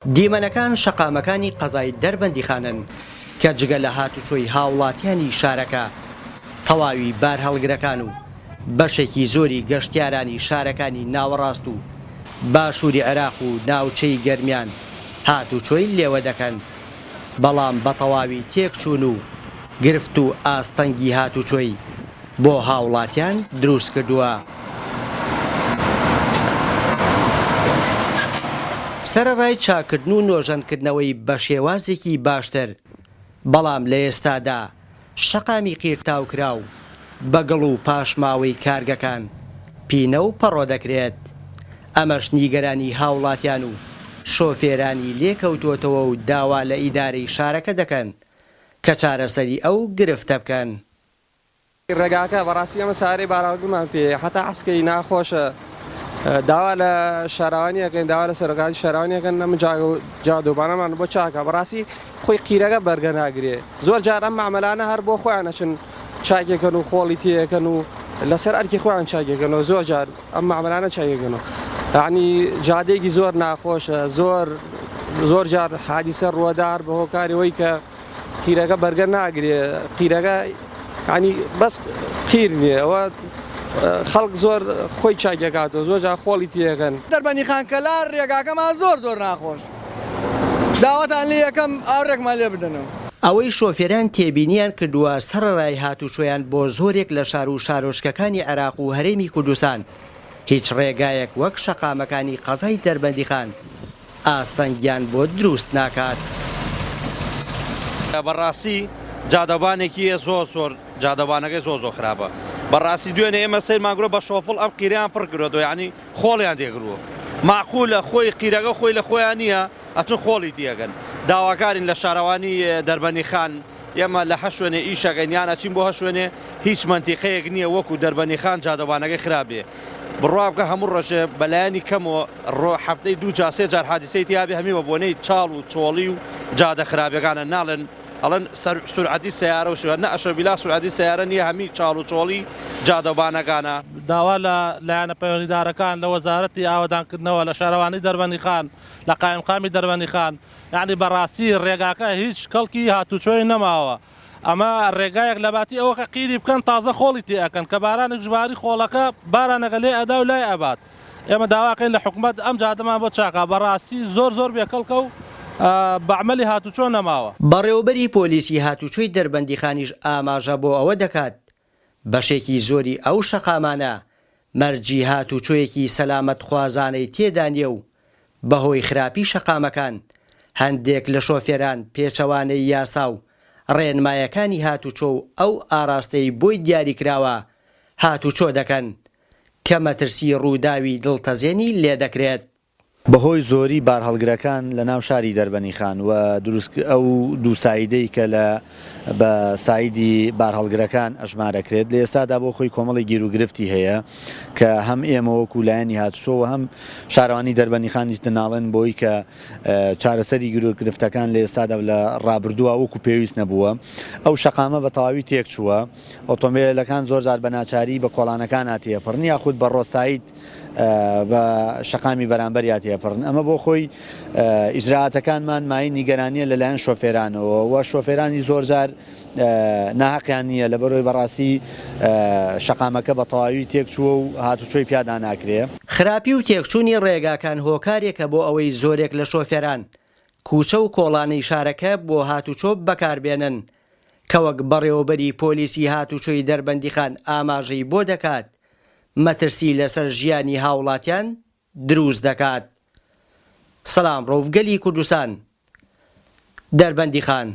دیمەنەکان شەقامەکانی قەزای دەربەندیخانن کە جگە لە هاتوچۆی هاوڵاتیانی شارەکە تەواوی بار هەڵگرەکان و بەشێکی زۆری گەشتیارانی شارەکانی ناوەڕاست و باشووری عێراق و ناوچەی گەرمیان هاتوچۆی لێوە دەکەن، بەڵام بە تەواوی تێکچوون و گرفت و ئاستەنگی هاتوچۆی بۆ هاوڵاتیان دروست کردووە. سەرەڕای چاکردن و نۆژەنکردنەوەی بە شێوازێکی باشتر، بەڵام لە ئێستادا شەقامی قیرتاوکراو بەگەڵ و پاشماوەی کارگەکان پینە و پەڕۆ دەکرێت. ئەمەش نیگەرانی هاوڵاتیان و شۆفێرانی لێکەوتوتەوە و داوا لە ئیدارەی شارەکە دەکەن کە چارەسەری ئەو گرفتە بکەن. ڕێگاکە بەڕاستی ئەمە سارەی باراگومان پێ حتا حەسکەی ناخۆشە داوا لە شاراوانیەکەن، داوا لە سەرۆکاتی شاراوانیەکەن ئەم جادۆبانەمان بۆ چاکە بەڕاستی خۆی قیرەکە بەرگە ناگرێ. زۆر جار ئەم مامەلانە هەر بۆ خۆیانەچن چاکێکن و خۆڵی تێەکەن و لەسەر ئەرکی خۆیان چاکێکەنەوە. زۆر جار ئەم مامەلانە چاکێکەنەوە، یعنی جادێکی زۆر ناخۆشە، زۆر جار حادیسە ڕوودار بە هۆکاریەوەی کە قیرەکە بەرگە ناگرێ. قیرەکە ینی بەس قیر نییە، ئەوە خەڵک زۆر خۆی چاکێکاتەوە، زۆر جار خۆڵی تێەکەن. دەربەندیخانکەلار ڕێگاکەمان زۆر ناخۆش، داواتان لێ یەکەم ئاورێکمان لێ بدەنەوە. ئەوەی شۆفێران تێبینیان کردووە سەرەڕای هاتوچۆیان بۆ زۆرێک لە شار و شارۆچکەکانی عێراق و هەرێمی کوردستان هیچ ڕێگایەک وەک شەقامەکانی قەزای دەربەندیخان ئاستەنگیان بۆ دروست ناکات. بەڕاستی جادەبانێکی زۆر جادەبانەکەی زۆر خراپە. بەڕاستی دوێنێ ئێمە سەیرمانگرۆ بە شۆفڵ ئەم قیریان پڕ کردەوە، یعنی خۆڵیان تێگرووە. معقولە خۆی قیرەکە خۆی لە خۆیان نییە ئەچون خۆڵی تێگەن. داواکارین لە شارەوانی دەربەندیخان ئێمە لە هەشوێنێ ئیشەکەین یان ئەچین بۆ هەشوێنێ هیچ منتیقەیەک نییە وەکو دەربەندیخان جادەبانەکەی خراپێ. بڕوابکە هەموو ڕۆژێ بەلایانی کەمەوە هەفتەی 2 سێ جار حادیسەی تیابێ هەمی بە بۆنەی چاڵ و چۆڵی و جادە خراپەکانە ناڵێن ئەڵەن سورعەتی سیارە و شوێن نەئەشە بیلا سورعەتی سیارە نییە، هەمی چاڵ و چۆڵی جادەبانەکانە. داوا لە لایەنە پەیوەندیدارەکان لە وەزارەتی ئاوەدانکردنەوە لە شارەوانی دەربەندیخان لە قایمقامی دەربەندیخان، یعنی بەڕاستی ڕێگاکە هیچ کەڵکی هاتوچۆی نەماوە. ئەمە ڕێگایەک لە باتی ئەوە کە قیری بکەن تازە خۆڵی تێئەکەن کە بارانێک ژباری خۆڵەکە بارانەکە لێ ئەدا و لای ئەبات. ئێمە داواکەین لە حکومەت ئەم جادەمان بۆ چاکە، بەڕاستی زۆر بێکەڵکە و بەعمەلی هاتوچۆ نەماوە. بەڕێوەبەری پۆلیسی هاتوچۆی دەربەندیخانیش ئاماژە بۆ ئەوە دەکات بەشێکی زۆری ئەو شەقامانە مەرجی هاتوچۆیەکی سەلامەت خوازانەی تێدا نیە و بەهۆی خراپی شەقامەکان هەندێک لە شۆفێران پێچەوانەی یاسا و ڕێنمایەکانی هاتوچۆ و ئەو ئاراستەی بۆی دیاریکراوە هاتوچۆ دەکەن کە مەترسی ڕووداوی دڵتەزێنی لێ دەکرێت. بەهۆی زۆری بارهەڵگرەکان لە ناو شاری دەربەندیخان و دروست ئەو دووسایدەی کە بە سایدی بارهەڵگرەکان ئەژمارەکرێت لە ئێستادا بۆ خۆی کۆمەڵی گیرروگرفتی هەیە کە هەم ئێمە وەکو لایەنی هاتوچۆ هەم شارەوانی دەربەندیخانیش دەناڵێن بۆی کە چارەسەری گیرروگرفتەکان لە ئێستادا لە ڕابردووە وەکو پێویست نەبووە. ئەو شەقامە بە تەواوی تێکچووە، ئۆتۆمبیلەکان زۆر جار بە ناچاری بە کۆڵانەکان هاتیەپڕن یاخود بە ڕۆسایت بە شەقامی بەرامبەر هاتیەپڕن. ئەمە بۆ خۆی ئیجراعاتەکانمان مای نیگەرانیە لەلایەن شۆفێرانەوە و شۆفێرانی زۆر جار ناحەقیان نییە لە بەرۆی بەڕاستی شەقامەکە بە تەواوی تێکچووە و هاتوچۆی پیادا ناکرێ. خراپی و تێکچوونی ڕێگاکان هۆکارێکە بۆ ئەوەی زۆرێک لە شۆفێران کوچە و کۆڵانەی شارەکە بۆ هاتوچۆ بەکاربێنن کە وەک بەڕێوەبەری پۆلیسی هاتوچۆی دەربەندیخان ئاماژەی بۆ دەکات مەترسی لەسەر ژیانی هاوڵاتیان دروست دەکات. سەلام ڕۆڤگەلی کوردستان، دەربەندیخان.